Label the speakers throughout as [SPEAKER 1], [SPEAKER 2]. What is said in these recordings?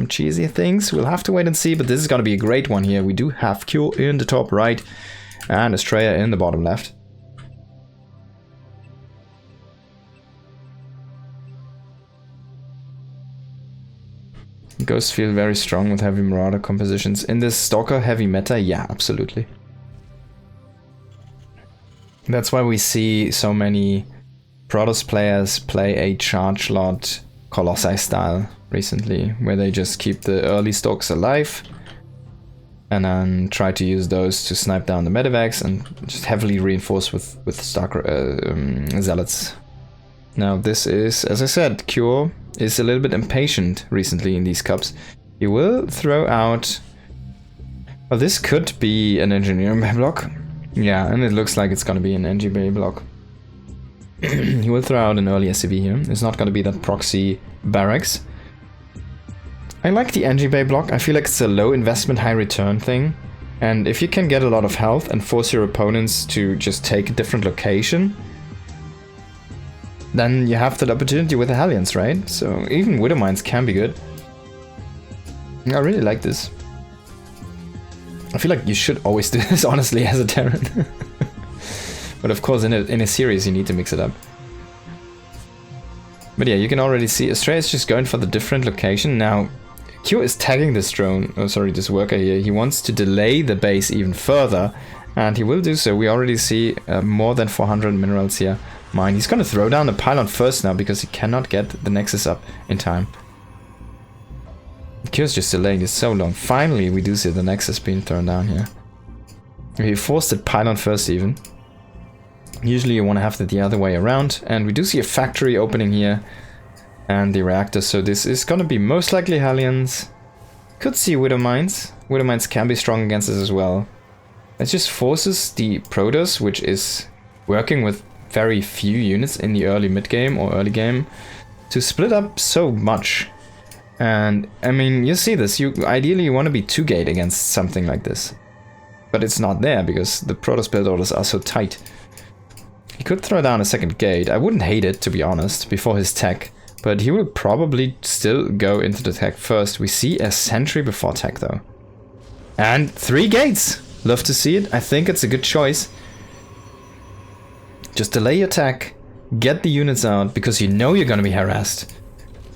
[SPEAKER 1] cheesy things. We'll have to wait and see, but this is going to be a great one here. We do have Cure in the top right and Astrea in the bottom left. Ghosts feel very strong with heavy Marauder compositions. In this Stalker heavy meta, yeah, absolutely. That's why we see so many Protoss players play a charge lot Colossi style recently, where they just keep the early stalks alive and then try to use those to snipe down the medevacs and just heavily reinforce with zealots. Now this is, as I said, Cure is a little bit impatient recently in these cups. He will throw out... Well, this could be an engineering bay block. Yeah, and it looks like it's gonna be an NG bay block. He will throw out an early SCV here. It's not gonna be that proxy barracks. I like the NG bay block. I feel like it's a low investment, high return thing. And if you can get a lot of health and force your opponents to just take a different location, then you have that opportunity with the Hellions, right? So even Widow Mines can be good. I really like this. I feel like you should always do this, honestly, as a Terran. But of course, in a series, you need to mix it up. But yeah, you can already see Astrea is just going for the different location. Now, Q is tagging this drone, oh sorry, this worker here. He wants to delay the base even further, and he will do so. We already see more than 400 minerals here. Mine. He's gonna throw down the pylon first now because he cannot get the Nexus up in time. Q's just delaying this so long. Finally, we do see the Nexus being thrown down here. He forced it pylon first even. Usually you want to have it the other way around. And we do see a factory opening here. And the reactor. So this is going to be most likely Hellions. Could see Widow Mines. Widow Mines can be strong against this as well. It just forces the Protoss, which is working with very few units in the early mid game or early game, to split up so much. And I mean, you see this, ideally you want to be 2-gate against something like this. But it's not there because the Protoss build orders are so tight. He could throw down a second gate. I wouldn't hate it, to be honest, before his tech. But he will probably still go into the tech first. We see a sentry before tech though. And 3 gates! Love to see it. I think it's a good choice. Just delay your tech, get the units out, because you know you're gonna be harassed.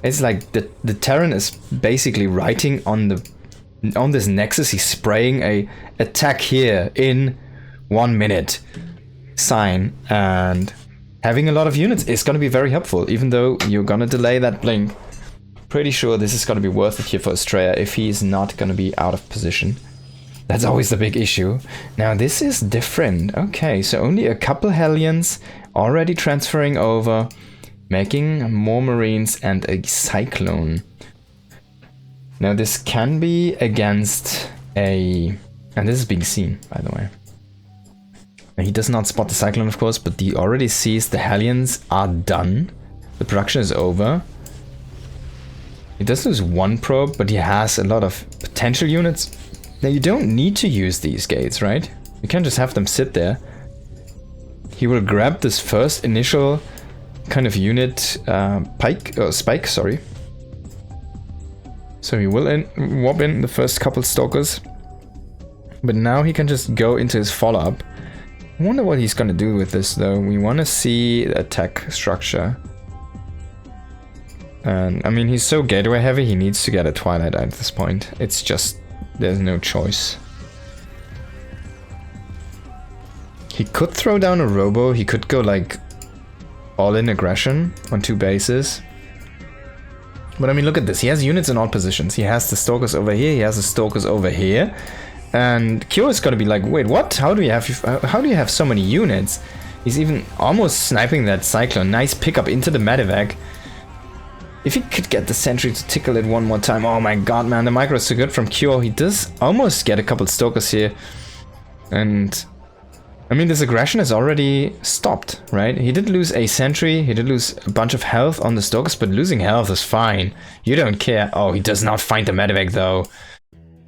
[SPEAKER 1] It's like the Terran is basically writing on this Nexus, he's spraying a attack here in 1 minute sign, and having a lot of units is gonna be very helpful, even though you're gonna delay that blink. Pretty sure this is gonna be worth it here for Astrea if he's not gonna be out of position. That's always the big issue. Now this is different. Okay, so only a couple Hellions already transferring over, making more Marines and a Cyclone. Now this can be against a... and this is being seen, by the way. Now, he does not spot the Cyclone, of course, but he already sees the Hellions are done. The production is over. He does lose 1 probe, but he has a lot of potential units. Now you don't need to use these gates, right? You can just have them sit there. He will grab this first initial kind of unit spike, sorry. So he will warp in the first couple stalkers. But now he can just go into his follow-up. I wonder what he's gonna do with this though. We want to see a tech structure. And I mean, he's so gateway heavy, he needs to get a Twilight at this point. It's just, there's no choice. He could throw down a robo, he could go like all-in aggression on 2 bases. But I mean, look at this, he has units in all positions. He has the stalkers over here, he has the stalkers over here. And Kyo is gonna be like, wait, what? How do you have so many units? He's even almost sniping that Cyclone. Nice pickup into the medevac. If he could get the sentry to tickle it one more time. Oh my god, man, the micro is so good from Kyo. He does almost get a couple stalkers here. And I mean, this aggression is already stopped, right? He did lose a sentry, he did lose a bunch of health on the stalkers, but losing health is fine. You don't care. Oh, he does not find the medevac though.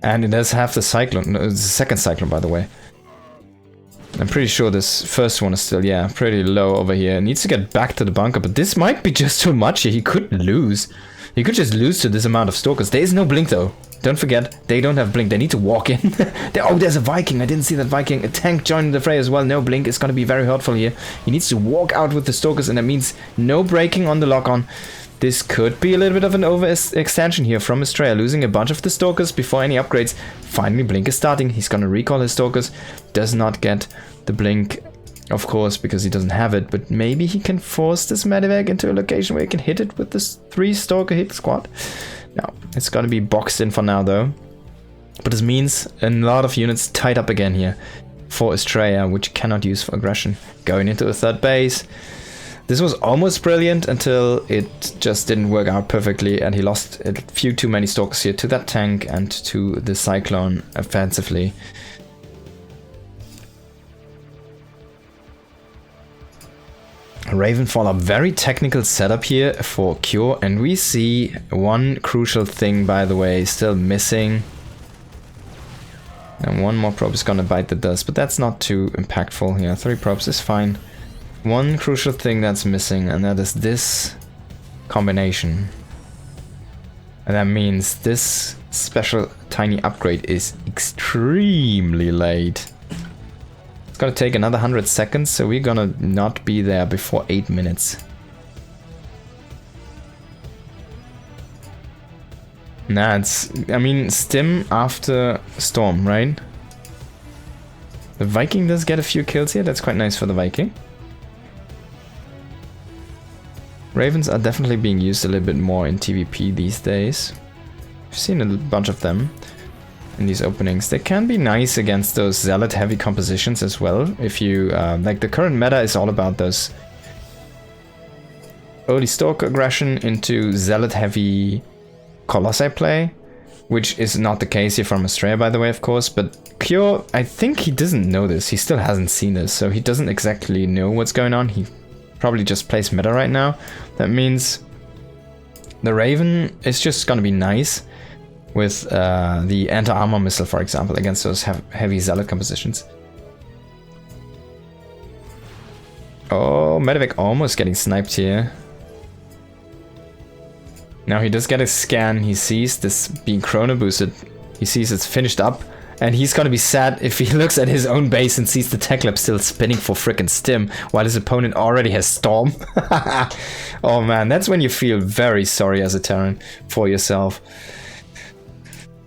[SPEAKER 1] And it does have the Cyclone, no, it's the second Cyclone, by the way. I'm pretty sure this first one is still, yeah, pretty low over here. It needs to get back to the bunker, but this might be just too much here. He could lose. You could just lose to this amount of Stalkers. There is no blink though. Don't forget, they don't have blink. They need to walk in. Oh, there's a Viking. I didn't see that Viking. A tank joined the fray as well. No blink. It's going to be very hurtful here. He needs to walk out with the Stalkers, and that means no braking on the lock-on. This could be a little bit of an overextension here from Astrea, losing a bunch of the Stalkers before any upgrades. Finally, blink is starting. He's going to recall his Stalkers. Does not get the blink, of course, because he doesn't have it. But maybe he can force this medevac into a location where he can hit it with this 3 Stalker hit squad. No, it's going to be boxed in for now, though. But this means a lot of units tied up again here for Astrea, which cannot use for aggression. Going into a 3rd base. This was almost brilliant until it just didn't work out perfectly, and he lost a few too many Stalkers here to that tank and to the Cyclone offensively. Ravenfall, a very technical setup here for Cure, and we see one crucial thing, by the way, still missing. And one more probe is gonna bite the dust, but that's not too impactful here. 3 probes is fine. One crucial thing that's missing, and that is this combination. And that means this special tiny upgrade is extremely late. It's gonna take another 100 seconds, so we're gonna not be there before 8 minutes. Nah, it's... I mean, stim after storm, right? The Viking does get a few kills here, that's quite nice for the Viking. Ravens are definitely being used a little bit more in TVP these days. I've seen a bunch of them in these openings. They can be nice against those zealot heavy compositions as well. If you like, the current meta is all about those early Stalker aggression into zealot heavy Colossi play, which is not the case here from Astrea, by the way, of course. But Cure, I think he doesn't know this. He still hasn't seen this, so he doesn't exactly know what's going on. He probably just plays meta right now. That means the Raven is just gonna be nice with the anti-armor missile, for example, against those heavy zealot compositions. Oh, medevac almost getting sniped here. Now he does get a scan. He sees this being chrono boosted. He sees it's finished up. And he's gonna be sad if he looks at his own base and sees the tech lab still spinning for frickin' stim while his opponent already has storm. Oh man, that's when you feel very sorry as a Terran for yourself.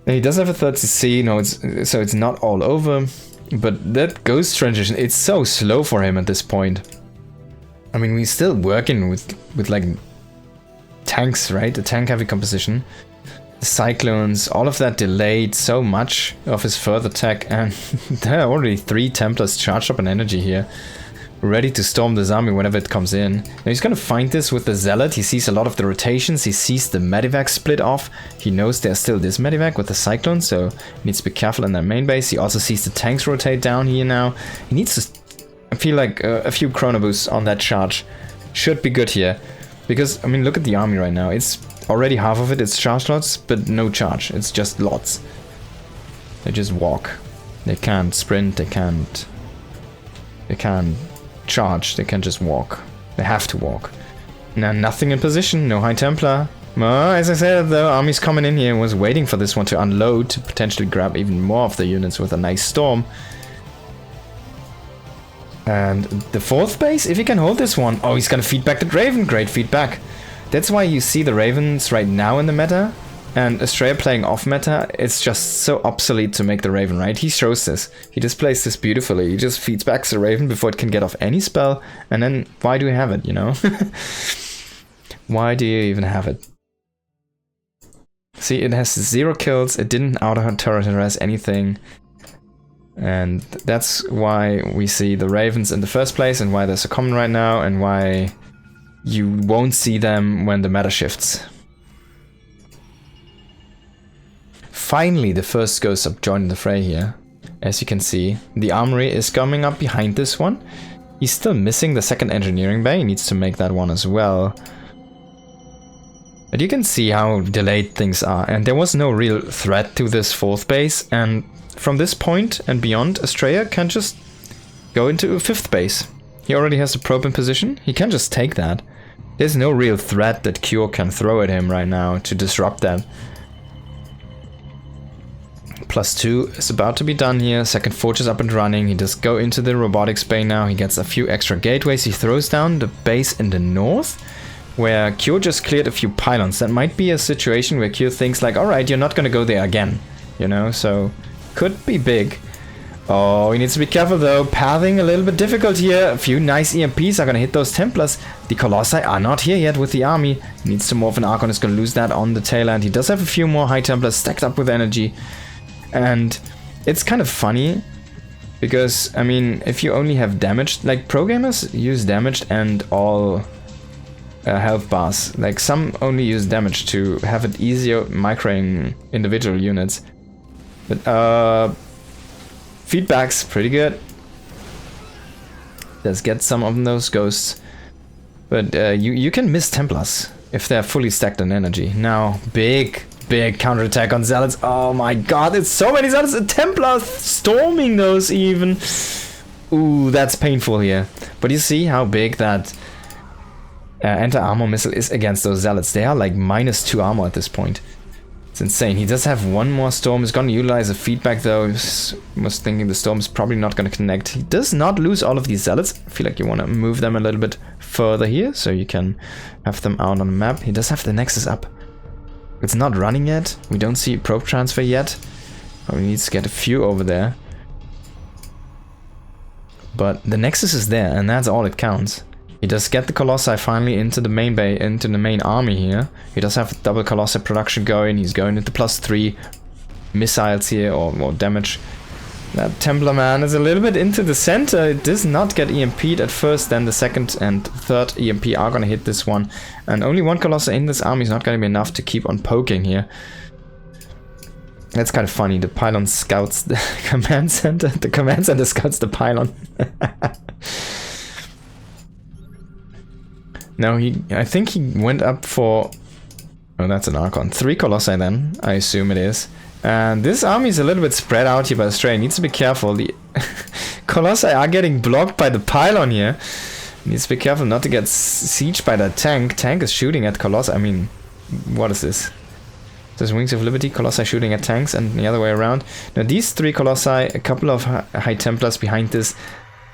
[SPEAKER 1] And he does have a 3rd CC, no, so it's not all over. But that ghost transition, it's so slow for him at this point. I mean, we're still working with like tanks, right? A tank heavy composition. The Cyclones, all of that delayed so much of his further attack, and there are already 3 Templars charged up in energy here, ready to storm the zombie whenever it comes in. Now he's gonna find this with the Zealot. He sees a lot of the rotations, he sees the medevac split off, he knows there's still this medevac with the Cyclone, so he needs to be careful in that main base. He also sees the tanks rotate down here now. He needs to, I feel like a few chrono boosts on that charge should be good here. Because, I mean, look at the army right now. It's already half of it, it's charge lots, but no charge. It's just lots. They just walk. They can't sprint, they can't charge, they can just walk. They have to walk. Now, nothing in position, no High Templar. Well, as I said, the army's coming in here and was waiting for this one to unload to potentially grab even more of the units with a nice storm. And the 4th base, if he can hold this one, oh, he's gonna feed back the Raven. Great feedback. That's why you see the Ravens right now in the meta, and Astrea playing off meta. It's just so obsolete to make the Raven, right? He shows this. He displays this beautifully. He just feeds back the Raven before it can get off any spell, and then why do we have it, you know? Why do you even have it? See, it has 0 kills, it didn't auto-terrorize anything. And that's why we see the Ravens in the first place, and why they're so common right now, and why you won't see them when the meta shifts. Finally, the first Ghost Up joined the fray here. As you can see, the armory is coming up behind this one. He's still missing the 2nd engineering bay, he needs to make that one as well. But you can see how delayed things are, and there was no real threat to this 4th base, and from this point and beyond, Astrea can just go into a 5th base. He already has the probe in position, he can just take that. There's no real threat that Cure can throw at him right now to disrupt that. +2 is about to be done here. Second forge is up and running. He does go into the robotics bay now. He gets a few extra gateways. He throws down the base in the north, where Cure just cleared a few pylons. That might be a situation where Cure thinks like, alright, you're not gonna go there again. You know, so could be big. Oh, he needs to be careful though. Pathing a little bit difficult here. A few nice EMPs are gonna hit those Templars. The Colossi are not here yet with the army. He needs to morph an Archon. He's gonna lose that on the tail end. He does have a few more High Templars stacked up with energy. And it's kind of funny because, I mean, if you only have damaged, like pro gamers use damaged and all health bars. Like some only use damage to have it easier microing individual units. But feedback's pretty good. Does get some of those ghosts. But you can miss Templars if they're fully stacked on energy. Now, big counterattack on Zealots. Oh my god, it's so many Zealots. A Templar storming those even. Ooh, that's painful here. But you see how big that anti-armor missile is against those Zealots. They are like -2 armor at this point. It's insane. He does have one more storm. He's gonna utilize a feedback though. I was thinking the storm is probably not gonna connect. He does not lose all of these Zealots. I feel like you wanna move them a little bit further here so you can have them out on the map. He does have the Nexus up. It's not running yet. We don't see probe transfer yet. We need to get a few over there. But the Nexus is there, and that's all it counts. He does get the Colossi finally into the main bay, into the main army here. He does have double Colossi production going. He's going into +3 missiles here, or more damage. That Templar man is a little bit into the center. It does not get EMP'd at first, then the second and third EMP are gonna hit this one. And only one Colossus in this army is not gonna be enough to keep on poking here. That's kind of funny. The pylon scouts the command center. The command center scouts the pylon. Now I think he went up for... Oh, that's an Archon. 3 Colossi then, I assume it is. And this army is a little bit spread out here by Astrea. Needs to be careful. The Colossi are getting blocked by the pylon here. Needs to be careful not to get sieged by that tank. Tank is shooting at Colossi. I mean, what is this? There's Wings of Liberty, Colossi shooting at tanks, and the other way around. Now these 3 Colossi, a couple of High Templars behind this.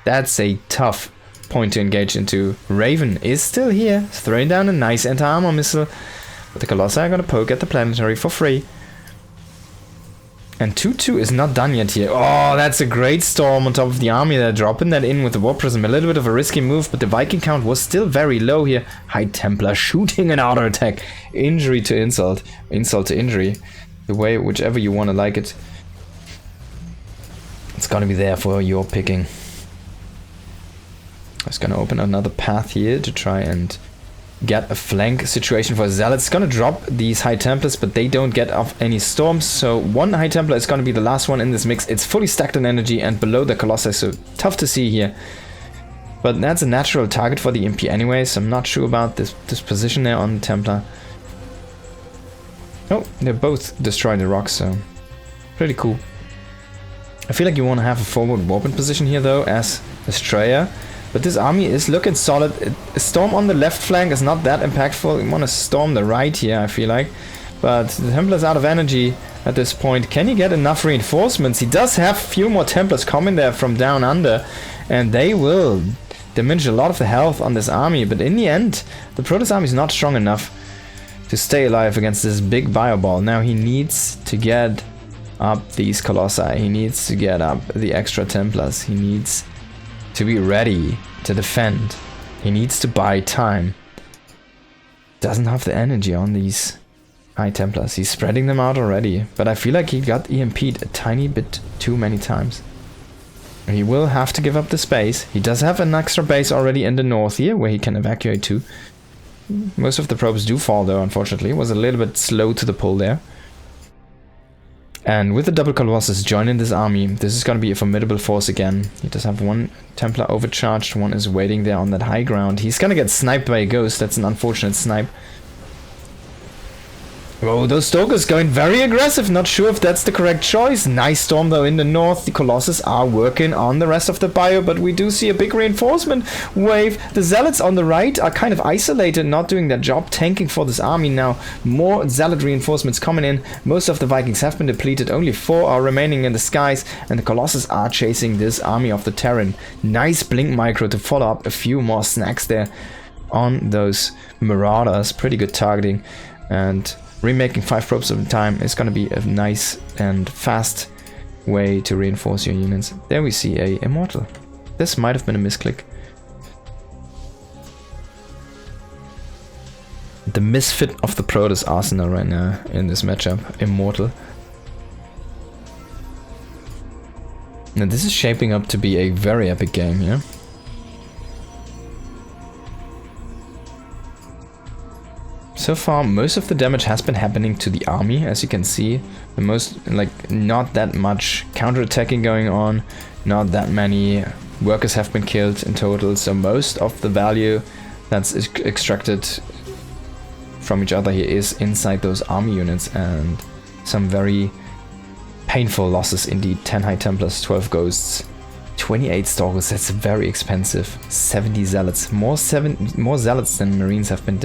[SPEAKER 1] That's a tough point to engage into. Raven is still here, throwing down a nice anti-armor missile. But the Colossi are gonna poke at the planetary for free. And 2-2 is not done yet here. Oh, that's a great storm on top of the army. They're dropping that in with the War Prism. A little bit of a risky move, but the Viking count was still very low here. High Templar shooting an auto attack. Injury to insult. Insult to injury. The way, whichever you want to like it. It's gonna be there for your picking. I was gonna open another path here to try and get a flank situation for Zealots. It's gonna drop these High Templars, but they don't get off any storms, so one High Templar is gonna be the last one in this mix. It's fully stacked on energy and below the Colossi, so tough to see here. But that's a natural target for the MP anyway, so I'm not sure about this position there on the Templar. Oh, they both destroyed the rocks, so pretty cool. I feel like you want to have a forward warping position here though, as Astrea. But this army is looking solid. A storm on the left flank is not that impactful. You want to storm the right here, I feel like. But the Templar's out of energy at this point. Can he get enough reinforcements? He does have a few more Templars coming there from down under. And they will diminish a lot of the health on this army. But in the end, the Protoss army is not strong enough to stay alive against this big Bioball. Now he needs to get up these Colossi. He needs to get up the extra Templars. He needs to be ready to defend. He needs to buy time. Doesn't have the energy on these High Templars. He's spreading them out already, but I feel like he got EMP'd a tiny bit too many times. He will have to give up the space. He does have an extra base already in the north here, where he can evacuate to. Most of the probes do fall though, unfortunately. It was a little bit slow to the pull there. And with the double Colossus joining this army, this is going to be a formidable force again. He does have one Templar overcharged, one is waiting there on that high ground. He's going to get sniped by a ghost, that's an unfortunate snipe. Oh, those Stalkers going very aggressive. Not sure if that's the correct choice. Nice storm though in the north. The Colossus are working on the rest of the bio, but we do see a big reinforcement wave. The Zealots on the right are kind of isolated, not doing their job, tanking for this army now. More Zealot reinforcements coming in. Most of the Vikings have been depleted. Only 4 are remaining in the skies, and the Colossus are chasing this army of the Terran. Nice blink micro to follow up a few more snacks there on those Marauders. Pretty good targeting, and remaking 5 probes at a time is going to be a nice and fast way to reinforce your units. There we see a Immortal. This might have been a misclick. The misfit of the Protoss arsenal right now in this matchup. Immortal. Now this is shaping up to be a very epic game here. So far, most of the damage has been happening to the army, as you can see. The most, like, not that much counterattacking going on, not that many workers have been killed in total, so most of the value that's extracted from each other here is inside those army units, and some very painful losses indeed. 10 High Templars, 12 Ghosts, 28 Stalkers, that's very expensive. 70 Zealots, more Zealots than Marines have been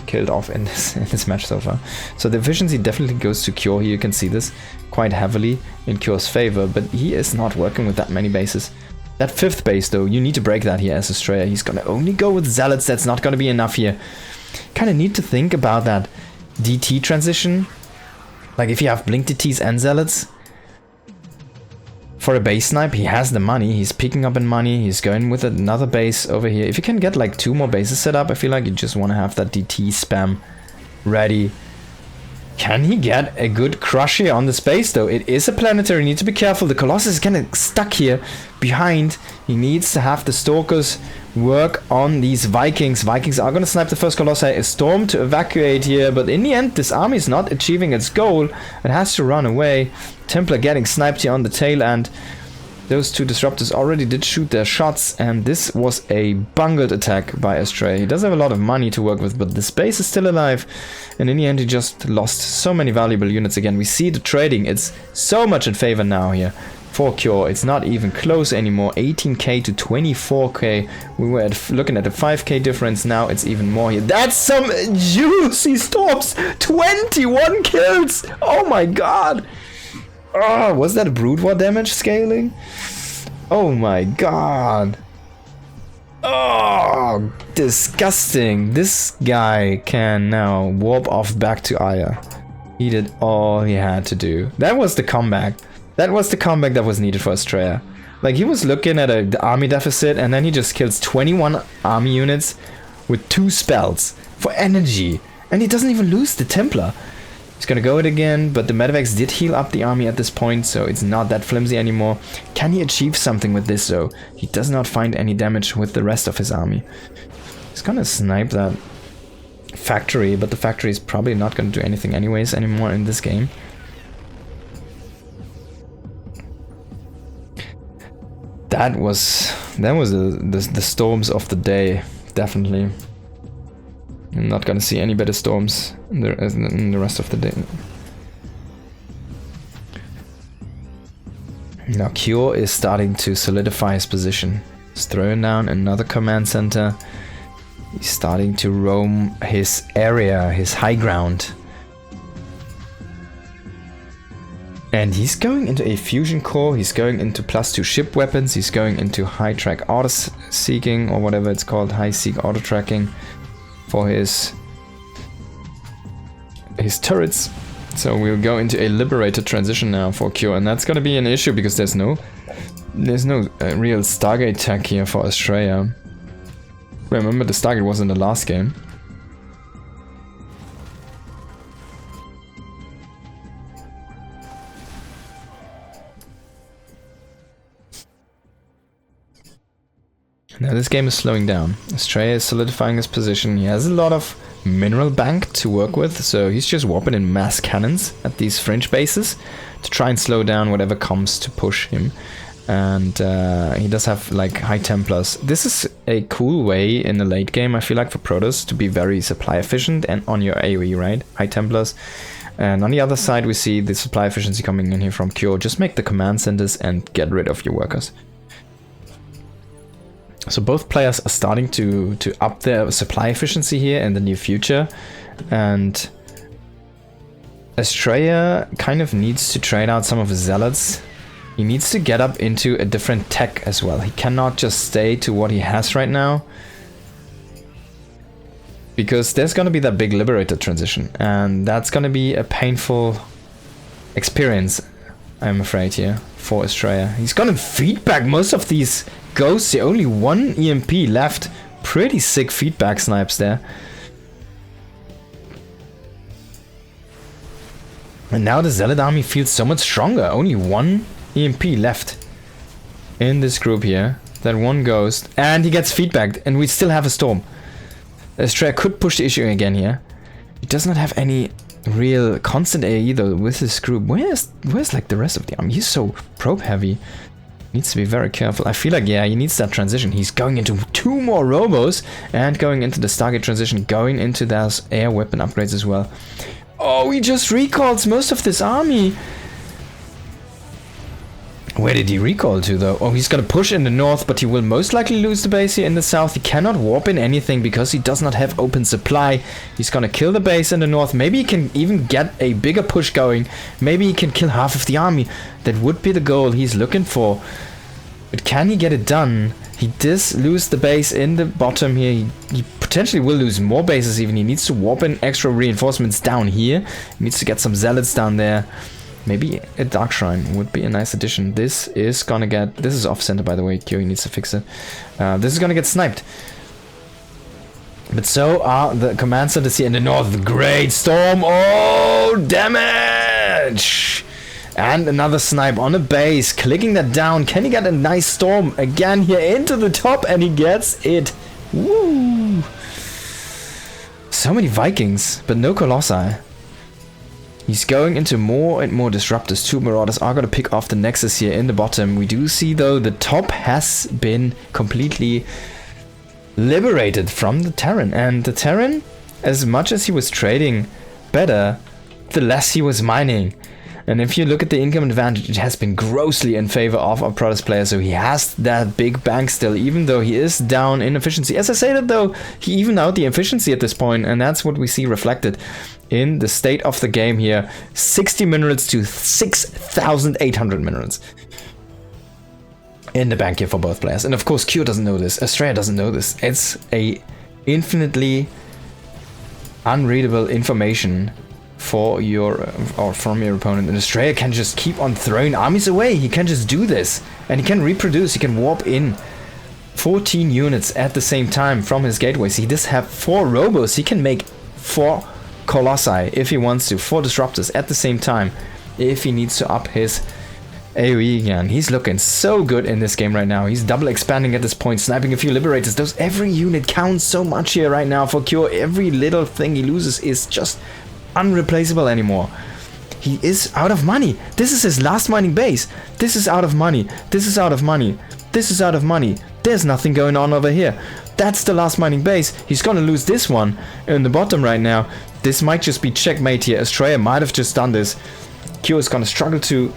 [SPEAKER 1] killed off in this match so far. So the efficiency definitely goes to Cure here. You can see this quite heavily in Cure's favor, but he is not working with that many bases. That 5th base though, you need to break that here as Astrea. He's gonna only go with Zealots, that's not gonna be enough here. Kinda need to think about that DT transition. Like if you have Blink DTs and Zealots, for a base snipe, he has the money, he's picking up in money, he's going with another base over here. If you can get like 2 more bases set up, I feel like you just want to have that DT spam ready. Can he get a good crush here on the space though? It is a planetary, you need to be careful. The Colossus is kind of stuck here behind. He needs to have the Stalkers work on these Vikings. Vikings are going to snipe the first Colossi. A storm to evacuate here, but in the end this army is not achieving its goal. It has to run away. Templar getting sniped here on the tail end. Those 2 disruptors already did shoot their shots, and this was a bungled attack by Astrea. He does have a lot of money to work with, but the space is still alive, and in the end he just lost so many valuable units again. We see the trading, it's so much in favor now here for Cure. It's not even close anymore. 18k to 24k. We were looking at a 5k difference. Now it's even more here. That's some juicy storms. 21 kills. Oh my god. Oh, was that a Brood War damage scaling? Oh my god. Oh, disgusting. This guy can now warp off back to Aya. He did all he had to do. That was the comeback. That was the comeback that was needed for Astrea. Like, he was looking at the army deficit, and then he just kills 21 army units with 2 spells for energy. And he doesn't even lose the Templar. He's gonna go it again, but the Medivacs did heal up the army at this point, so it's not that flimsy anymore. Can he achieve something with this though? He does not find any damage with the rest of his army. He's gonna snipe that factory, but the factory is probably not gonna do anything anyways anymore in this game. That was the storms of the day, definitely. I'm not gonna see any better storms in the rest of the day. Now Cure is starting to solidify his position. He's throwing down another command center. He's starting to roam his area, his high ground. And he's going into a fusion core, he's going into +2 ship weapons, he's going into high track auto seeking, or whatever it's called, high seek auto tracking for his turrets. So we'll go into a liberated transition now for Cure, and that's gonna be an issue because there's no real Stargate tech here for Astrea. Remember, the Stargate was in the last game. Now this game is slowing down. Astrea is solidifying his position. He has a lot of mineral bank to work with, so he's just warping in mass cannons at these fringe bases to try and slow down whatever comes to push him. And he does have like high Templars. This is a cool way in the late game, I feel like, for Protoss to be very supply efficient and on your AoE, right? High Templars. And on the other side, we see the supply efficiency coming in here from Cure. Just make the command centers and get rid of your workers. So both players are starting to up their supply efficiency here in the near future. And Astrea kind of needs to train out some of his zealots. He needs to get up into a different tech as well. He cannot just stay to what he has right now. Because there's going to be that big Liberator transition. And that's going to be a painful experience, I'm afraid, here for Astrea. He's going to feedback most of these ghosts. Only one EMP left. Pretty sick feedback snipes there. And now the Zealot army feels so much stronger. Only one EMP left in this group here. That one ghost. And he gets feedbacked. And we still have a storm. Astrea could push the issue again here. He does not have any real constant AE though with this group. Where's like the rest of the army? He's so probe heavy. Needs to be very careful. I feel like, yeah, he needs that transition. He's going into 2 more robos. And going into the Stargate transition. Going into those air weapon upgrades as well. Oh, he just recalls most of this army. Where did he recall to though? Oh, he's gonna push in the north, but he will most likely lose the base here in the south. He cannot warp in anything because he does not have open supply. He's gonna kill the base in the north. Maybe he can even get a bigger push going. Maybe he can kill half of the army. That would be the goal he's looking for. But can he get it done? He does lose the base in the bottom here. He potentially will lose more bases even. He needs to warp in extra reinforcements down here. He needs to get some zealots down there. Maybe a Dark Shrine would be a nice addition. This is gonna get... This is off-center, by the way. Kyo needs to fix it. This is gonna get sniped. But so are the command centers here in the north. Great storm! Oh, damage! And another snipe on a base. Clicking that down. Can he get a nice storm again here into the top? And he gets it. Woo! So many Vikings, but no Colossi. He's going into more and more disruptors. 2 Marauders are going to pick off the Nexus here in the bottom. We do see, though, the top has been completely liberated from the Terran. And the Terran, as much as he was trading better, the less he was mining. And if you look at the income advantage, it has been grossly in favor of our Protoss player. So he has that big bank still, even though he is down in efficiency. As I say that though, he evened out the efficiency at this point, and that's what we see reflected in the state of the game here. 60 minerals to 6,800 minerals in the bank here for both players. And of course, Q doesn't know this. Astrea doesn't know this. It's a infinitely unreadable information for your or from your opponent. And Astrea can just keep on throwing armies away. He can just do this, and he can reproduce. He can warp in 14 units at the same time from his gateways. He does have 4 robos. He can make 4 colossi if he wants to, 4 disruptors at the same time if he needs to up his AoE again. He's looking so good in this game right now. He's double expanding at this point, sniping a few liberators. Every unit counts so much here right now for Cure. Every little thing he loses is just unreplaceable anymore. He is out of money. This is his last mining base. This is out of money. This is out of money. This is out of money. There's nothing going on over here. That's the last mining base. He's gonna lose this one in the bottom right now. This might just be checkmate here. Astrea might have just done this. Q is gonna struggle to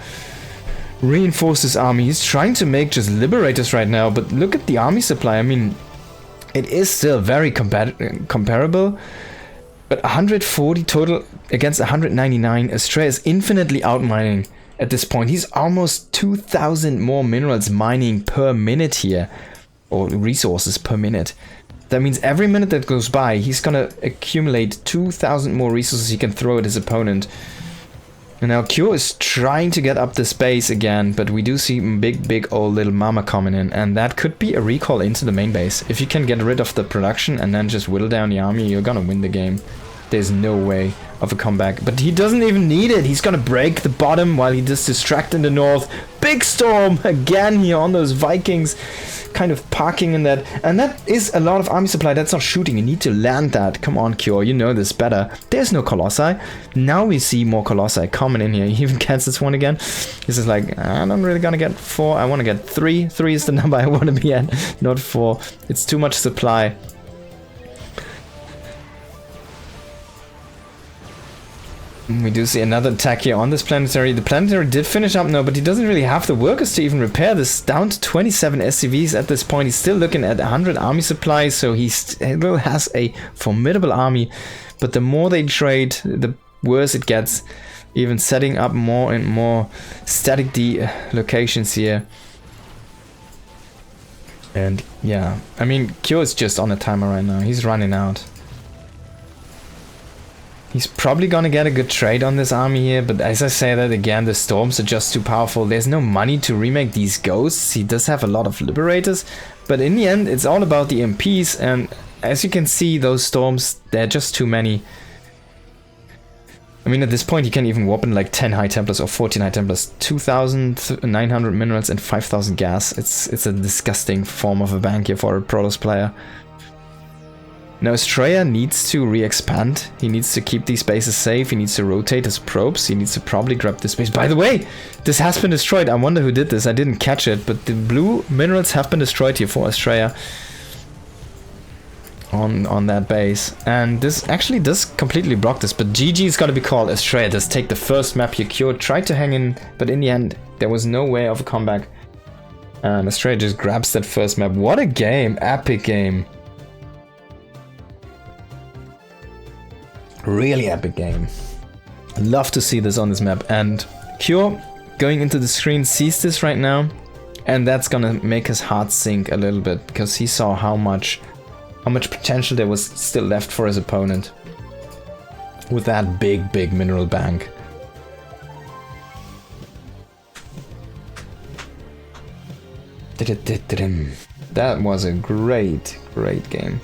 [SPEAKER 1] reinforce his army. He's trying to make just liberators right now, but look at the army supply. I mean, it is still very comparable. But 140 total against 199. Astrea is infinitely outmining at this point. He's almost 2,000 more minerals mining per minute here. Or resources per minute. That means every minute that goes by, he's gonna accumulate 2,000 more resources he can throw at his opponent. And now Q is trying to get up the space again, but we do see big old little mama coming in, and that could be a recall into the main base. If you can get rid of the production and then just whittle down the army, you're gonna win the game. There's no way of a comeback, but he doesn't even need it. He's gonna break the bottom while he just distracts in the north. Big storm again here on those Vikings. kind of parking in that. And that is a lot of army supply. That's not shooting. You need to land that. Come on, Cure. You know this better. There's no Colossi. Now we see more Colossi coming in here. He even cancels one again. This is like, I'm not really gonna get 4. I want to get 3. 3 is the number I want to be at, not 4. It's too much supply. We do see another attack here on this planetary. The planetary did finish up now, but he doesn't really have the workers to even repair this. Down to 27 SCVs at this point. He's still looking at 100 army supplies, so he still has a formidable army. But the more they trade, the worse it gets. Even setting up more and more static D locations here. And yeah, I mean, Kyo is just on a timer right now. He's running out. He's probably gonna get a good trade on this army here, but as I say that again, the storms are just too powerful. There's no money to remake these ghosts. He does have a lot of liberators, but in the end, it's all about the MPs, and as you can see, those storms, they're just too many. I mean, at this point, you can even warp in like 10 High Templars or 14 High Templars, 2,900 minerals and 5,000 gas. It's a disgusting form of a bank here for a Protoss player. Now Astrea needs to re-expand. He needs to keep these bases safe. He needs to rotate his probes. He needs to probably grab this base. By the way, this has been destroyed. I wonder who did this. I didn't catch it, but the blue minerals have been destroyed here for Astrea on that base. And this actually does completely block this, but GG is gonna be called. Astrea does take the first map here. Cure tried to hang in, but in the end, there was no way of a comeback. And Astrea just grabs that first map. What a game. Epic game. Really epic game. Love to see this on this map. And Cure going into the screen sees this right now, and that's gonna make his heart sink a little bit, because he saw how much potential there was still left for his opponent with that big mineral bank. That was a great game.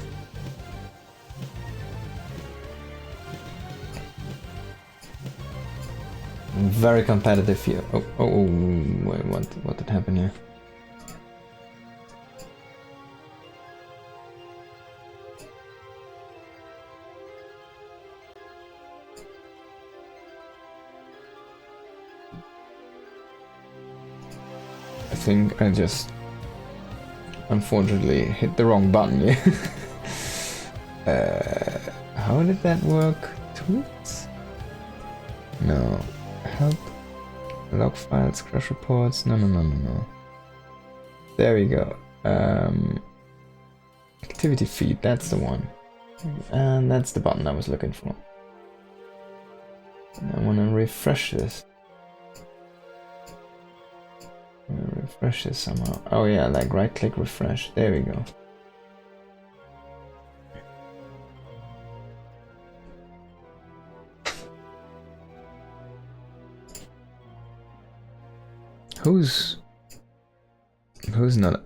[SPEAKER 1] Very competitive here. Oh, wait, what did happen here? I think I just unfortunately hit the wrong button here. How did that work? Tweets? No. Help, log files, crash reports. No. There we go. Activity feed, that's the one. And that's the button I was looking for. I want to refresh this. Refresh this somehow. Oh yeah, like right click refresh. There we go. Who's not?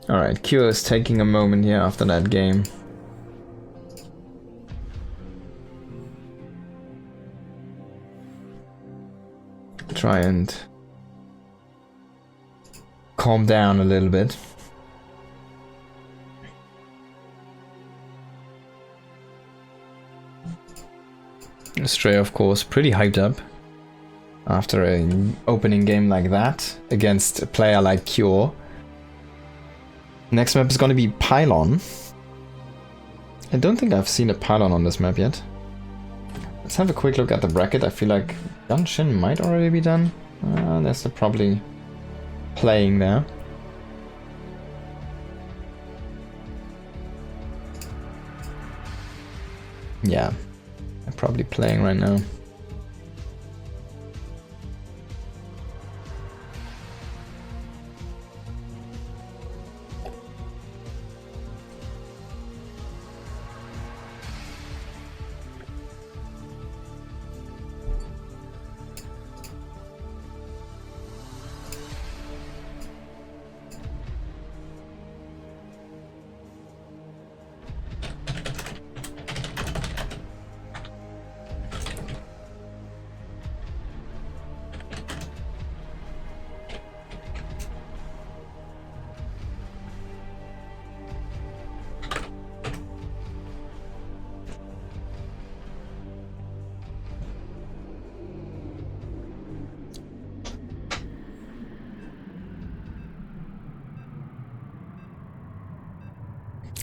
[SPEAKER 1] Alright, Q is taking a moment here after that game. Try and calm down a little bit. Astrea, of course, pretty hyped up after an opening game like that against a player like Cure. Next map is going to be Pylon. I don't think I've seen a Pylon on this map yet. Let's have a quick look at the bracket. I feel like Gunshin might already be done. There's probably playing there. Yeah. I'm probably playing right now.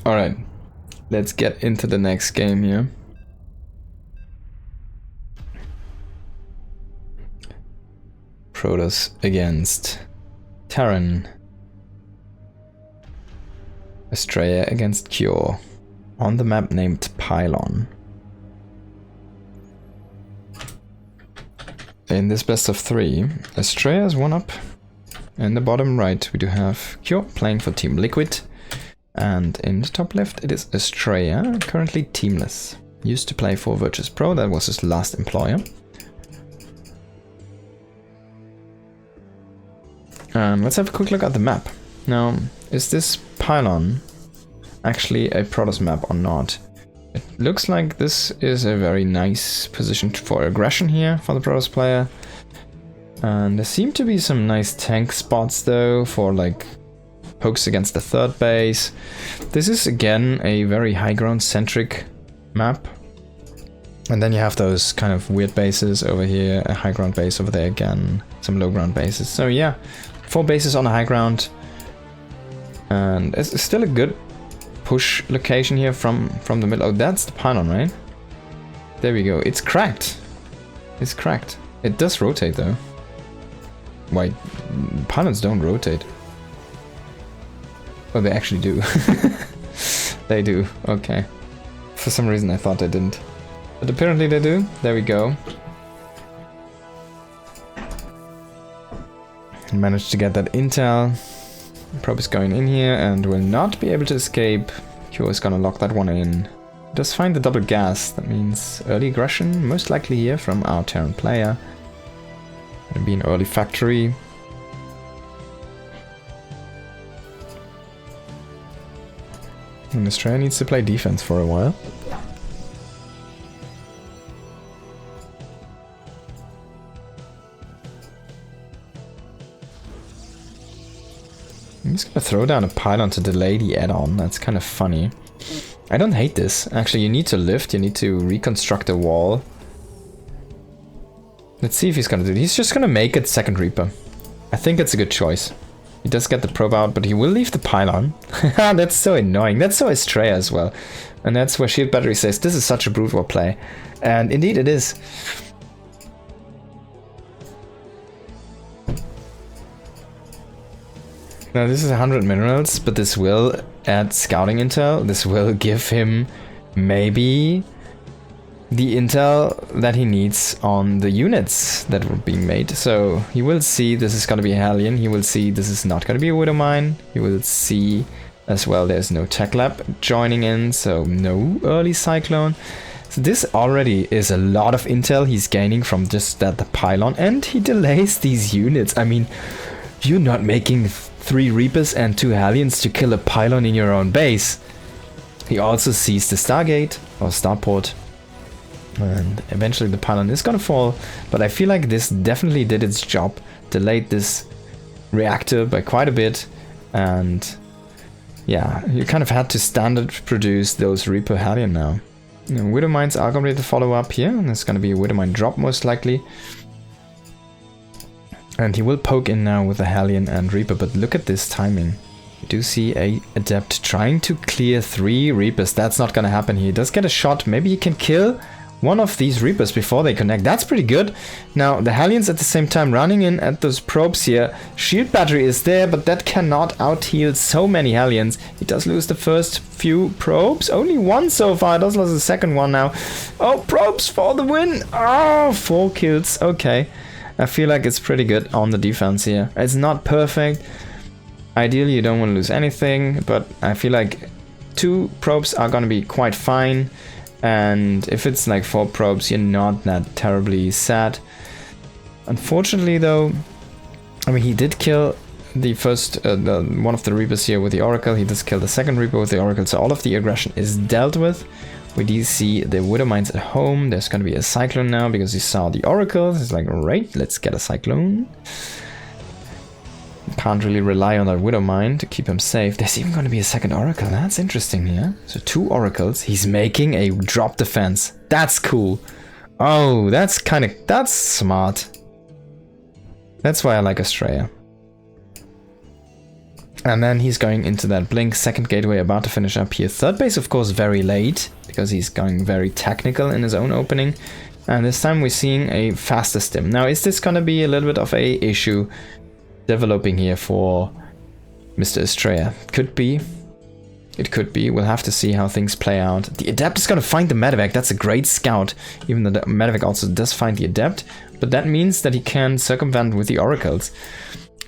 [SPEAKER 1] Alright, let's get into the next game here. Protoss against Terran. Astrea against Cure. On the map named Pylon. In this best of 3, Astrea is 1 up. In the bottom right we do have Cure playing for Team Liquid. And in the top left it is Astrea, currently teamless. Used to play for Virtus Pro, that was his last employer. And let's have a quick look at the map. Now, is this Pylon actually a Protoss map or not? It looks like this is a very nice position for aggression here for the Protoss player. And there seem to be some nice tank spots though for like pokes against the third base. This is again a very high ground centric map. And then you have those kind of weird bases over here, a high ground base over there again, some low ground bases. So yeah, 4 bases on a high ground. And it's still a good push location here from the middle. Oh, that's the Pylon, right? There we go. It's cracked. It's cracked. It does rotate though. Why? Pylons don't rotate. Oh, they actually do. They do. Okay. For some reason I thought they didn't. But apparently they do. There we go. Managed to get that intel. Probe is going in here and will not be able to escape. Q is gonna lock that one in. Does find the double gas. That means early aggression, most likely here from our Terran player. Gonna be an early factory. And Astrea needs to play defense for a while. I'm just gonna throw down a pylon to delay the add-on. That's kind of funny. I don't hate this. Actually, you need to lift, you need to reconstruct a wall. Let's see if he's gonna do it. He's just gonna make it second Reaper. I think it's a good choice. He does get the probe out, but he will leave the pylon. That's so annoying. That's so Astrea as well. And that's where Shield Battery says, this is such a brute war play. And indeed it is. Now this is 100 minerals, but this will add scouting intel. This will give him maybe the intel that he needs on the units that were being made. So he will see this is going to be a Hellion. He will see this is not going to be a Widow Mine. He will see as well there's no Tech Lab joining in, so no early Cyclone. So this already is a lot of intel he's gaining from just that the pylon, and he delays these units. I mean, you're not making 3 Reapers and 2 Hellions to kill a pylon in your own base. He also sees the Stargate or Starport. And eventually the pylon is gonna fall, but I feel like this definitely did its job, delayed this reactor by quite a bit, and yeah, you kind of had to standard produce those Reaper Hellion now. You know, Widow Mines are gonna be the follow up here, and it's gonna be a Widow Mine drop most likely. And he will poke in now with a Hellion and Reaper, but look at this timing. You do see a Adept trying to clear 3 Reapers. That's not gonna happen here. He does get a shot, maybe he can kill one of these Reapers before they connect. That's pretty good. Now, the Hellions at the same time running in at those probes here. Shield Battery is there, but that cannot out-heal so many Hellions. He does lose the first few probes. Only 1 so far. Does lose the second one now. Oh, probes for the win. Oh, 4 kills. Okay. I feel like it's pretty good on the defense here. It's not perfect. Ideally, you don't want to lose anything, but I feel like 2 probes are going to be quite fine. And if it's like 4 probes, you're not that terribly sad. Unfortunately though, I mean, he did kill the first, one of the Reapers here with the Oracle. He does kill the second Reaper with the Oracle, so all of the aggression is dealt with. We do see the Widow Mines at home. There's gonna be a Cyclone now because he saw the Oracle. He's like, alright, let's get a Cyclone. Can't really rely on that Widow Mine to keep him safe. There's even going to be a second Oracle. That's interesting here. So 2 Oracles. He's making a drop defense. That's cool. Oh, that's smart. That's why I like Astrea. And then he's going into that blink. Second gateway about to finish up here. Third base, of course, very late, because he's going very technical in his own opening. And this time we're seeing a faster stim. Now, is this going to be a little bit of a issue developing here for Mr. Astrea? Could be. It could be. We'll have to see how things play out. The Adept is going to find the Medevac. That's a great scout. Even though the Medevac also does find the Adept. But that means that he can circumvent with the Oracles.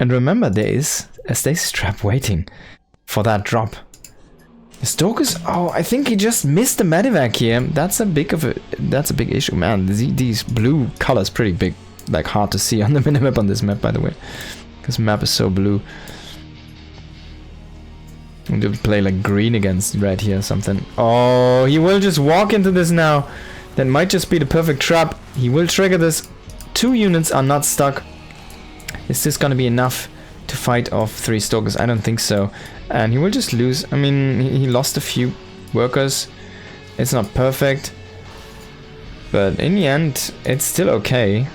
[SPEAKER 1] And remember, there is a stasis trap waiting for that drop. The Stalkers... Oh, I think he just missed the Medevac here. That's a big issue. Man, these blue colors pretty big. Like, hard to see on the minimap on this map, by the way. Because map is so blue. I'm going to play like green against red here or something. Oh, he will just walk into this now. That might just be the perfect trap. He will trigger this. 2 units are not stuck. Is this going to be enough to fight off 3 Stalkers? I don't think so. And he will just lose. I mean, he lost a few workers. It's not perfect. But in the end, it's still okay.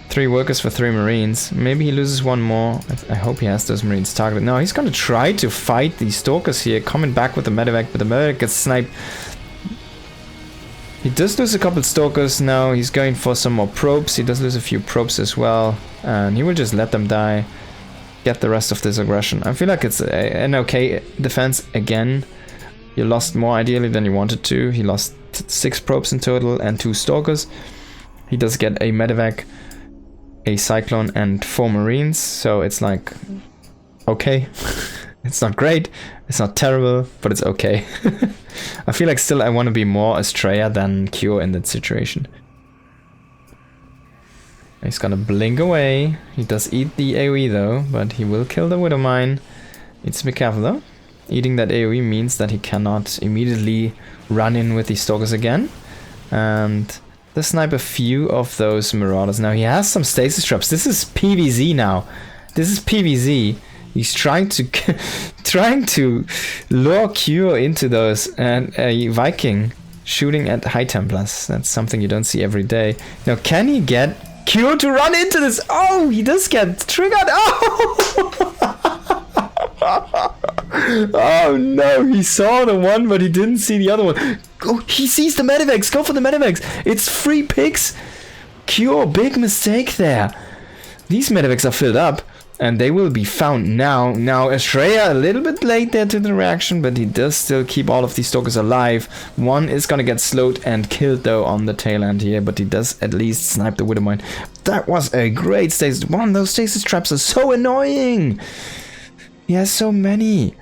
[SPEAKER 1] 3 workers for 3 Marines. Maybe he loses 1 more. I hope he has those Marines targeted. No, he's going to try to fight these Stalkers here. Coming back with the Medevac, but the Medevac gets sniped. He does lose a couple Stalkers now. He's going for some more probes. He does lose a few probes as well. And he will just let them die. Get the rest of this aggression. I feel like it's an okay defense again. You lost more ideally than you wanted to. He lost 6 probes in total and 2 Stalkers. He does get a Medevac, a Cyclone and 4 Marines, so it's like okay. It's not great, it's not terrible, but it's okay. I feel like still I want to be more Astrea than Cure in that situation. He's gonna blink away. He does eat the AoE though, but he will kill the Widow Mine. Needs to be careful though. Eating that AoE means that he cannot immediately run in with these Stalkers again. And snipe a few of those Marauders. Now he has some stasis traps. This is PvZ now. This is PvZ. He's trying to lure Cure into those, and a Viking shooting at High Templars. That's something you don't see every day. Now can he get Cure to run into this? Oh, he does get triggered. Oh! Oh no, he saw the one, but he didn't see the other one. Oh, he sees the Medevacs. Go for the Medevacs. It's 3 picks. Cure, big mistake there. These Medevacs are filled up, and they will be found now. Now, Astrea a little bit late there to the reaction, but he does still keep all of these Stalkers alive. One is gonna get slowed and killed though on the tail end here, but he does at least snipe the Widowmine. That was a great stasis. One, those stasis traps are so annoying. He has so many.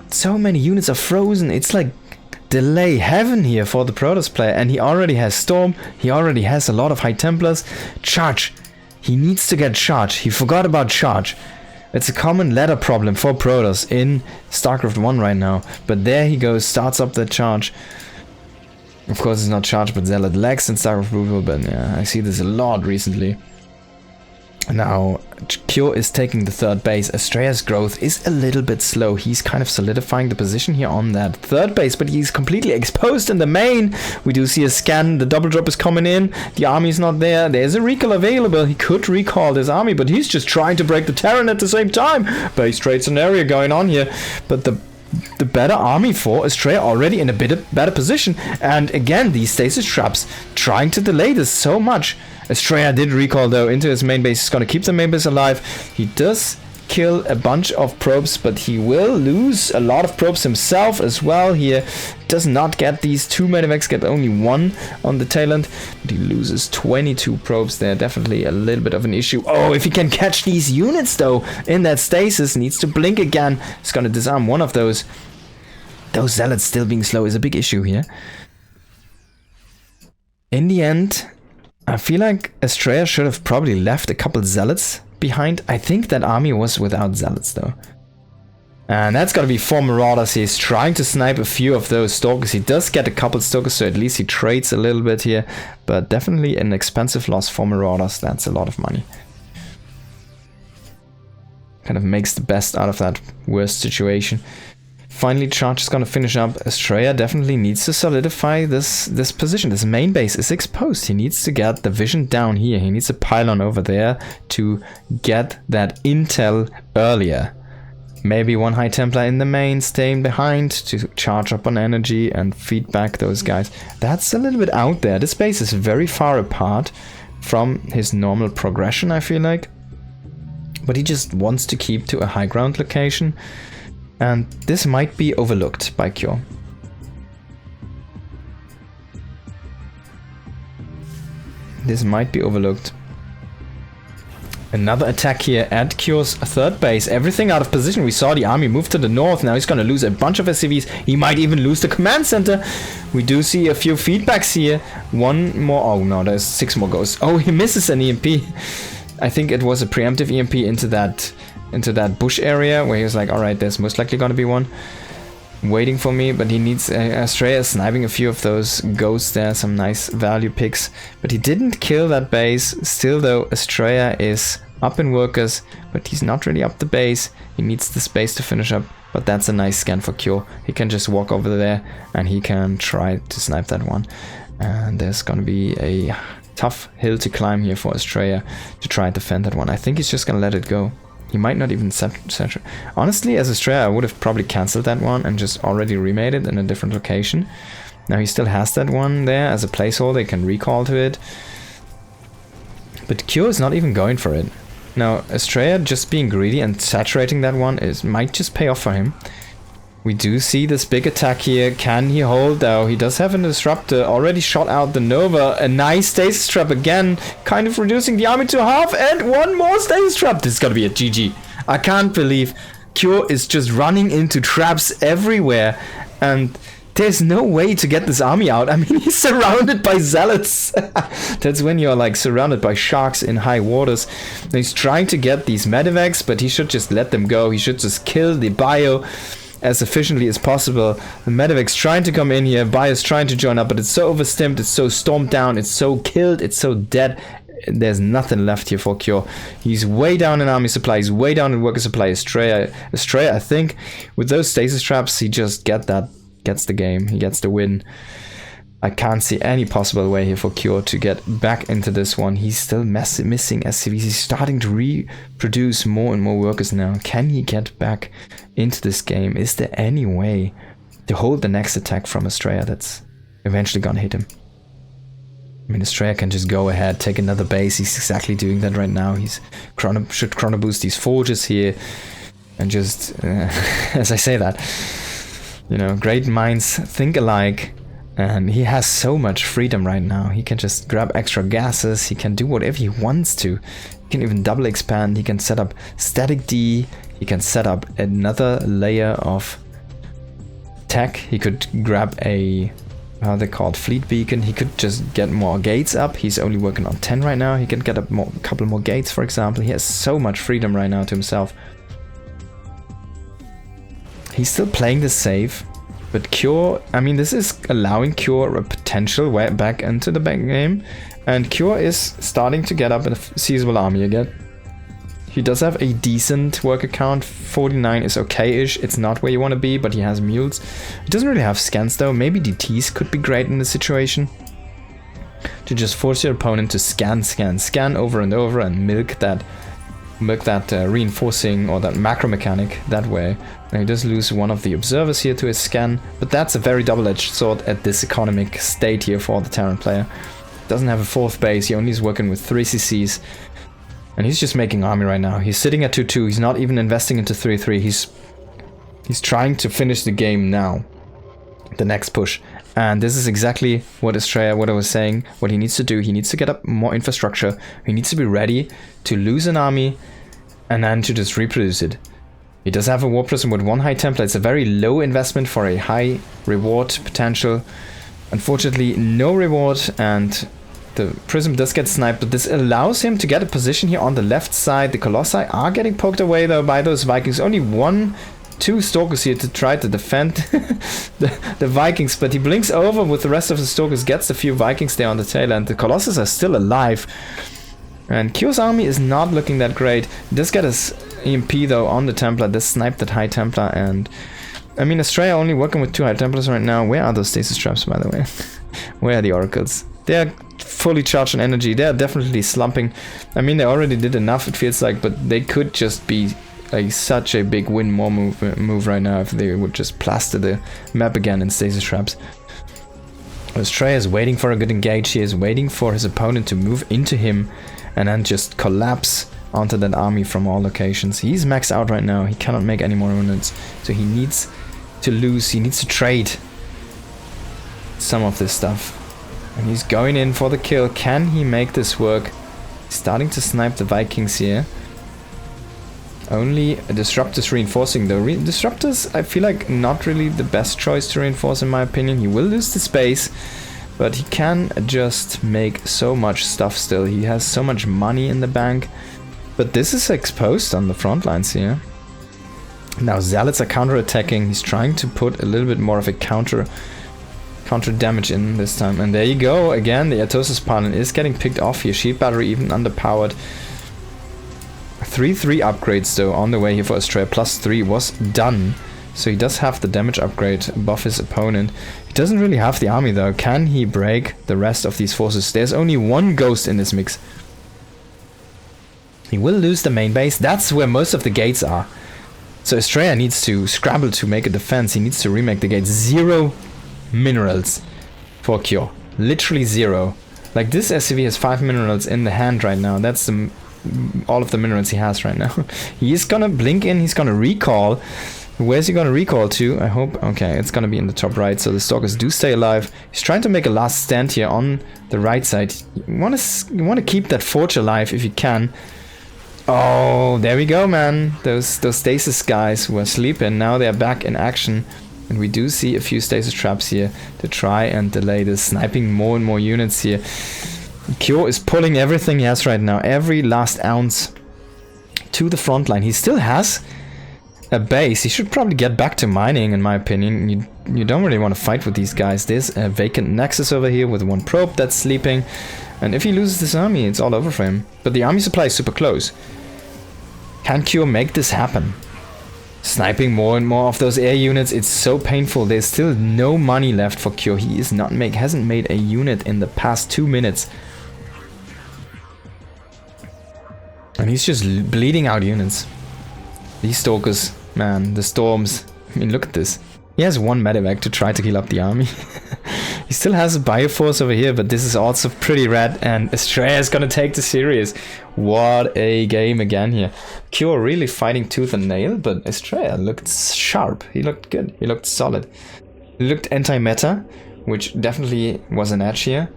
[SPEAKER 1] So many units are frozen. It's like delay heaven here for the Protoss player, and he already has Storm. He already has a lot of High Templars. Charge. He needs to get charge. He forgot about charge. It's a common ladder problem for Protoss in StarCraft 1 right now. But there he goes, starts up the charge. Of course it's not charge, but Zealot lags in StarCraft Brutal, but yeah, I see this a lot recently. Now, Cure is taking the 3rd base. Astrea's growth is a little bit slow. He's kind of solidifying the position here on that 3rd base, but he's completely exposed in the main. We do see a scan. The double drop is coming in. The army's not there. There's a recall available. He could recall this army, but he's just trying to break the Terran at the same time. Base trade scenario going on here, but the better army for Astrea already in a bit better position. And again, these stasis traps trying to delay this so much. Astrea did recall though into his main base. He's gonna keep the main base alive. He does kill a bunch of probes, but he will lose a lot of probes himself as well here. Does not get these 2 Medevacs, get only 1 on the tail end, but he loses 22 probes there. Definitely a little bit of an issue. Oh, if he can catch these units though in that stasis, needs to blink again. He's gonna disarm one of those. Those Zealots still being slow is a big issue here. In the end, I feel like Astrea should have probably left a couple Zealots behind. I think that army was without Zealots though. And that's gotta be 4 Marauders. He's trying to snipe a few of those Stalkers. He does get a couple Stalkers, so at least he trades a little bit here. But definitely an expensive loss for Marauders. That's a lot of money. Kind of makes the best out of that worst situation. Finally, Charge is gonna finish up. Astrea definitely needs to solidify this position. This main base is exposed. He needs to get the vision down here. He needs a pylon over there to get that intel earlier. Maybe one High Templar in the main, staying behind to charge up on energy and feed back those guys. That's a little bit out there. This base is very far apart from his normal progression, I feel like. But he just wants to keep to a high ground location. And this might be overlooked by Cure. This might be overlooked. Another attack here at Cure's third base. Everything out of position. We saw the army move to the north. Now he's going to lose a bunch of SCVs. He might even lose the command center. We do see a few feedbacks here. One more. Oh no, there's 6 more ghosts. Oh, he misses an EMP. I think it was a preemptive EMP into that bush area where he was like, alright, there's most likely going to be one waiting for me, but he needs Astrea sniping a few of those ghosts there, some nice value picks, but he didn't kill that base. Still though, Astrea is up in workers, but he's not really up the base. He needs the space to finish up, but that's a nice scan for Cure. He can just walk over there and he can try to snipe that one, and there's gonna be a tough hill to climb here for Astrea to try and defend that one. I think he's just gonna let it go. He might not even set. Honestly, as Astrea, I would have probably cancelled that one and just already remade it in a different location. Now he still has that one there as a placeholder. He can recall to it. But Cure is not even going for it. Now, Astrea just being greedy and saturating that one might just pay off for him. We do see this big attack here. Can he hold though? He does have a disruptor. Already shot out the Nova. A nice stasis trap again. Kind of reducing the army to half. And one more stasis trap. This is gonna be a GG. I can't believe Cure is just running into traps everywhere. And there's no way to get this army out. I mean, he's surrounded by zealots. That's when you're like surrounded by sharks in high waters. He's trying to get these medevacs, but he should just let them go. He should just kill the bio as efficiently as possible. The medevac's trying to come in here, Bio's trying to join up, but it's so overstimmed, it's so stormed down, it's so killed, it's so dead. There's nothing left here for Cure. He's way down in army supply, he's way down in worker supply. Astrea, I think, with those stasis traps, he just gets the game, he gets the win. I can't see any possible way here for Cure to get back into this one. He's still missing SCVs. He's starting to reproduce more and more workers now. Can he get back into this game? Is there any way to hold the next attack from Astrea that's eventually gonna hit him? I mean, Astrea can just go ahead, take another base. He's exactly doing that right now. He's should chrono boost these forges here. And just, as I say that, you know, great minds think alike. And he has so much freedom right now. He can just grab extra gases. He can do whatever he wants to. He can even double expand. He can set up static D. He can set up another layer of tech. He could grab a, how they called, fleet beacon. He could just get more gates up. He's only working on 10 right now. He can get a couple more gates, for example. He has so much freedom right now to himself. He's still playing this safe. But Cure, I mean, this is allowing Cure a potential way back into the back game. And Cure is starting to get up a seizable army again. He does have a decent worker count. 49 is okay-ish. It's not where you want to be, but he has mules. He doesn't really have scans though. Maybe DTs could be great in this situation. To just force your opponent to scan over and over and milk that reinforcing or that macro mechanic that way. Now he does lose one of the observers here to his scan, but that's a very double-edged sword at this economic state here for the Terran player. Doesn't have a fourth base, he only is working with 3 CCs. And he's just making army right now. He's sitting at 2-2, he's not even investing into 3-3. He's trying to finish the game now. The next push. And this is exactly what Astrea, what I was saying, what he needs to do. He needs to get up more infrastructure. He needs to be ready to lose an army and then to just reproduce it. He does have a War Prism with 1 High Templar. It's a very low investment for a high reward potential. Unfortunately, no reward, and the Prism does get sniped, but this allows him to get a position here on the left side. The Colossi are getting poked away though by those Vikings. Only 2 Stalkers here to try to defend the Vikings, but he blinks over with the rest of the Stalkers, gets a few Vikings there on the tail end. The Colossus are still alive. And Cure's army is not looking that great. He does get his EMP though on the Templar, does snipe that High Templar, and I mean, Astrea only working with 2 High Templars right now. Where are those stasis traps, by the way? Where are the oracles? They're fully charged on energy. They're definitely slumping. I mean, they already did enough, it feels like, but they could just be like such a big win more move right now if they would just plaster the map again in stasis traps. Astrea is waiting for a good engage. He is waiting for his opponent to move into him and then just collapse onto that army from all locations. He's maxed out right now. He cannot make any more units, so he needs to lose. He needs to trade some of this stuff. And he's going in for the kill. Can he make this work? He's starting to snipe the Vikings here. Only a Disruptor's reinforcing though. Disruptors, I feel like not really the best choice to reinforce in my opinion. He will lose the space, but he can just make so much stuff still. He has so much money in the bank. But this is exposed on the front lines here. Now Zealots are counter-attacking. He's trying to put a little bit more of a counter damage in this time. And there you go. Again, the Atosis Pylon is getting picked off here. Shield Battery even underpowered. 3-3 upgrades though on the way here for Astrea. +3 was done. So he does have the damage upgrade above his opponent. He doesn't really have the army though. Can he break the rest of these forces? There's only 1 ghost in this mix. He will lose the main base. That's where most of the gates are. So Astrea needs to scramble to make a defense. He needs to remake the gates. 0 minerals for Cure. Literally 0. Like this SCV has 5 minerals in the hand right now. That's all of the minerals he has right now. He's gonna blink in. He's gonna recall. Where's he gonna recall to? I hope. Okay, it's gonna be in the top right. So the Stalkers do stay alive. He's trying to make a last stand here on the right side. You wanna keep that forge alive if you can. Oh, there we go, man. Those stasis guys were sleeping. Now they're back in action. And we do see a few stasis traps here to try and delay this. Sniping more and more units here. Kyo is pulling everything he has right now. Every last ounce to the front line. He still has a base. He should probably get back to mining, in my opinion. You don't really want to fight with these guys. There's a vacant nexus over here with 1 probe that's sleeping. And if he loses this army, it's all over for him. But the army supply is super close. Can Kyo make this happen? Sniping more and more of those air units. It's so painful. There's still no money left for Kyo. He is not hasn't made a unit in the past 2 minutes. And he's just bleeding out units. These Stalkers, man, the Storms. I mean, look at this. He has 1 medevac to try to heal up the army. He still has a Bioforce over here, but this is also pretty rad, and Astrea is gonna take this serious. What a game again here. Kyo really fighting tooth and nail, but Astrea looked sharp. He looked good. He looked solid. He looked anti-meta, which definitely was an edge here.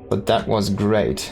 [SPEAKER 1] But that was great.